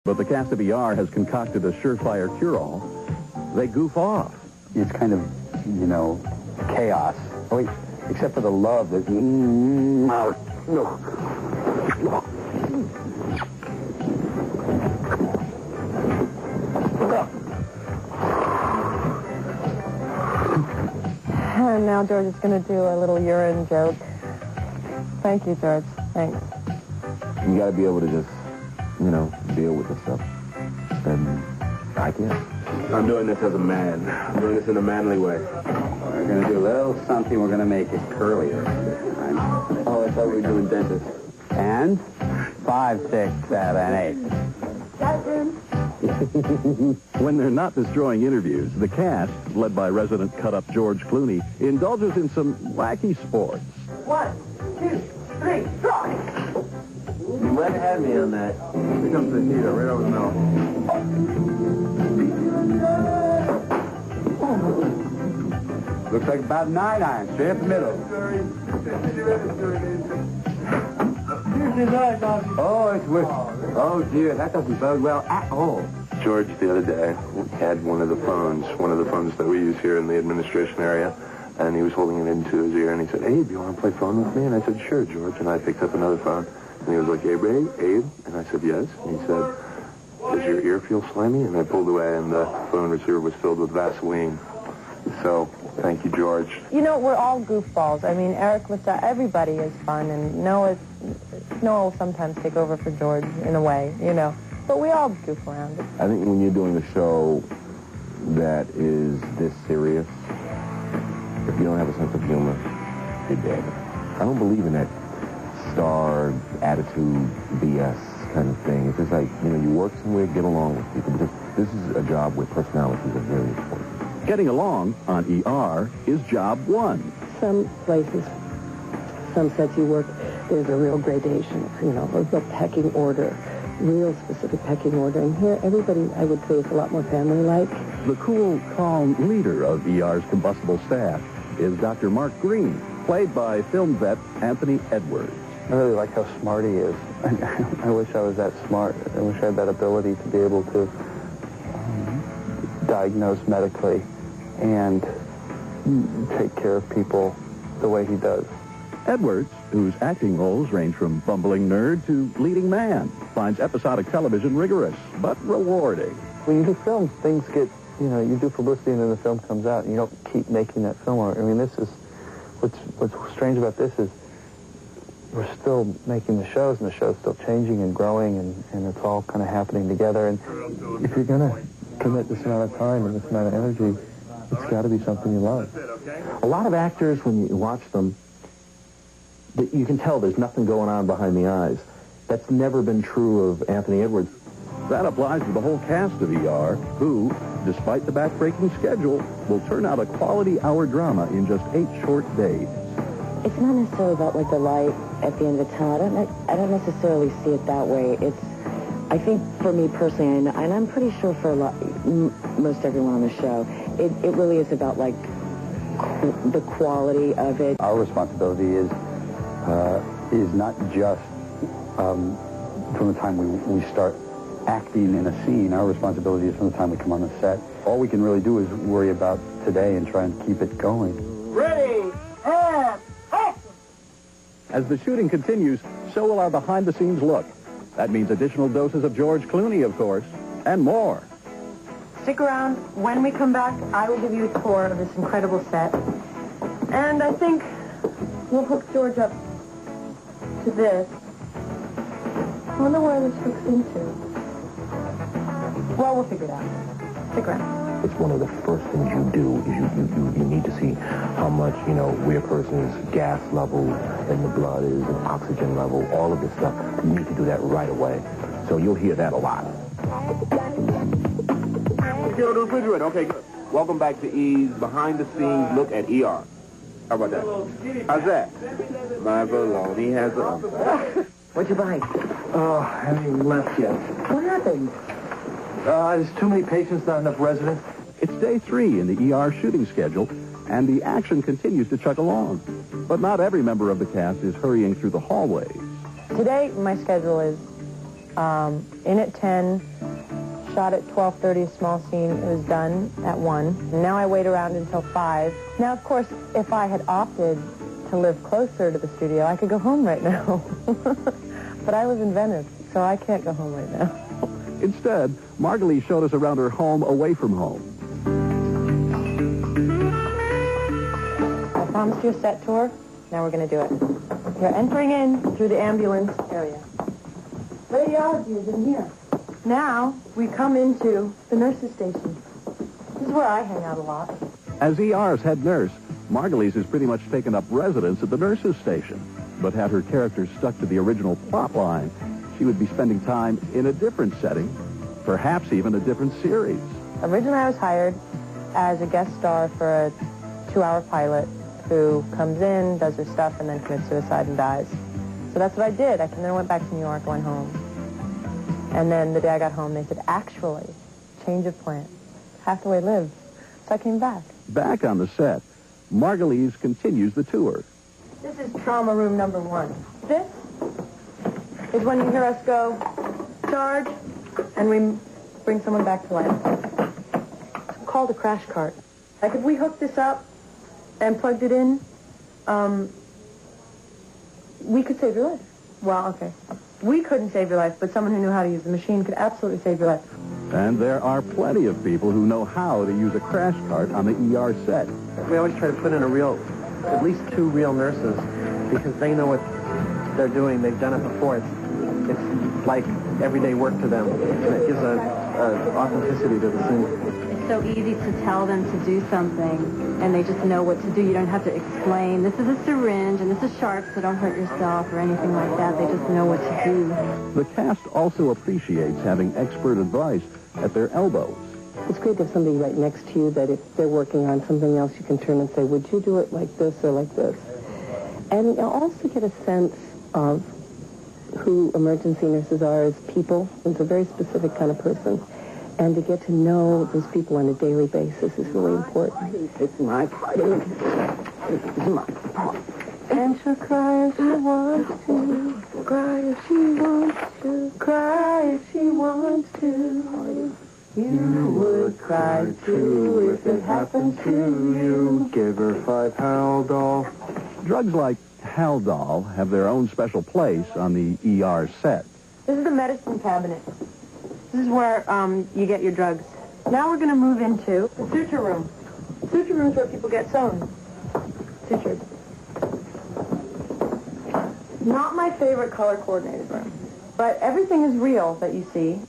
But the cast of ER has concocted a surefire cure-all. They goof off. It's kind of, you know, chaos. Oh, wait, except for the love that... And now George is going to do a little urine joke. Thank you, George. Thanks. You got to be able to just, you know, deal with this stuff. And I can't. I'm doing this as a man. I'm doing this in a manly way. We're going to do a little something. We're going to make it curlier. Oh, I thought we were doing dentist. And 5, 6, 7, 8. When they're not destroying interviews, the cast, led by resident cut-up George Clooney, indulges in some wacky sports. 1, 2, 3, draw! You might have had me on that. Here comes the heater right over the middle. Looks like about 9 irons, straight up the middle. Oh, it's with... Oh, dear, that doesn't bode well at all. George, the other day, had one of the phones that we use here in the administration area, and he was holding it into his ear, and he said, "Abe, you want to play phone with me?" And I said, "Sure, George." And I picked up another phone, and he was like, "Abe, And I said, "Yes." And he said, "Does your ear feel slimy?" And I pulled away, and the phone receiver was filled with Vaseline. So, thank you, George. You know, we're all goofballs. I mean, Eric, everybody is fun, and Noah will sometimes take over for George in a way, you know. But we all goof around. I think when you're doing a show that is this serious, if you don't have a sense of humor, you're dead. I don't believe in that star attitude BS kind of thing. It's just like, you know, you work somewhere, get along with people, because this is a job where personalities are very important. Getting along on ER is job 1. Some places, some sets you work, there's a real gradation, you know, a pecking order, real specific pecking order. And here, everybody, I would say, is a lot more family-like. The cool, calm leader of ER's combustible staff is Dr. Mark Green, played by film vet Anthony Edwards. I really like how smart he is. I wish I was that smart. I wish I had that ability to be able to diagnose medically and take care of people the way he does. Edwards, whose acting roles range from bumbling nerd to leading man, finds episodic television rigorous but rewarding. When you do film, things get, you know, you do publicity and then the film comes out and you don't keep making that film. I mean, this is, what's strange about this is we're still making the shows and the show's still changing and growing and it's all kind of happening together. And if you're going to commit this amount of time and this amount of energy, it's got to be something you love. A lot of actors, when you watch them, you can tell there's nothing going on behind the eyes. That's never been true of Anthony Edwards. That applies to the whole cast of ER, who, despite the back-breaking schedule, will turn out a quality-hour drama in just 8 short days. It's not necessarily about, like, the light at the end of the tunnel. I don't necessarily see it that way. I think for me personally, and I'm pretty sure for most everyone on the show, it really is about, like, the quality of it. Our responsibility is not just from the time we start acting in a scene. Our responsibility is from the time we come on the set. All we can really do is worry about today and try and keep it going. Ready, and action! As the shooting continues, so will our behind-the-scenes look. That means additional doses of George Clooney, of course, and more. Stick around. When we come back, I will give you a tour of this incredible set. And I think we'll hook George up to this. I wonder where this hooks into. Well, we'll figure it out. Stick around. It's one of the first things you do is you need to see how much, you know, where a person's gas level in the blood is, and oxygen level, all of this stuff. You need to do that right away. So you'll hear that a lot. Go to the refrigerator. Okay, good. Welcome back to E's behind-the-scenes look at ER. How about that? How's that? My baloney has a... What'd you buy? Oh, I haven't even left yet. What happened? There's too many patients, not enough residents. It's day 3 in the ER shooting schedule, and the action continues to chug along. But not every member of the cast is hurrying through the hallways. Today, my schedule is In at 10, shot at 12:30, a small scene. It was done at 1. And now I wait around until 5. Now, of course, if I had opted to live closer to the studio, I could go home right now. But I live in Venice, so I can't go home right now. Instead, Margulies showed us around her home away from home. I promised you a set tour. Now we're going to do it. You're entering in through the ambulance area. Radiology is in here. Now we come into the nurse's station. This is where I hang out a lot. As ER's head nurse, Margulies has pretty much taken up residence at the nurse's station. But had her character stuck to the original plot line, she would be spending time in a different setting, perhaps even a different series. Originally, I was hired as a guest star for a 2-hour pilot who comes in, does her stuff, and then commits suicide and dies. So that's what I did. I then went back to New York, went home. And then the day I got home, they said, actually, change of plan. Hathaway lives. So I came back. Back on the set, Margulies continues the tour. This is trauma room number 1. This is when you hear us go, charge, and we bring someone back to life. It's called a crash cart. Like if we hooked this up and plugged it in, we could save your life. Well, okay. We couldn't save your life, but someone who knew how to use the machine could absolutely save your life. And there are plenty of people who know how to use a crash cart on the ER set. We always try to put in at least 2 real nurses, because they know what they're doing. They've done it before. It's like everyday work to them, and it gives an authenticity to the scene. It's so easy to tell them to do something, and they just know what to do. You don't have to explain, this is a syringe, and this is sharp, so don't hurt yourself or anything like that. They just know what to do. The cast also appreciates having expert advice at their elbows. It's great to have somebody right next to you that if they're working on something else, you can turn and say, would you do it like this or like this? And you also get a sense of who emergency nurses are as people. It's a very specific kind of person. And to get to know those people on a daily basis is really important. It's my part. It's my part. And she'll cry if she wants to. Cry if she wants to. Cry if she wants to. You would cry too if it happened to you. Give her 5 Haldol. Drugs like Haldol have their own special place on the ER set. This is the medicine cabinet. This is where you get your drugs. Now we're going to move into the suture room. Suture room is where people get sewn. Sutured. Not my favorite color-coordinated room. But everything is real that you see.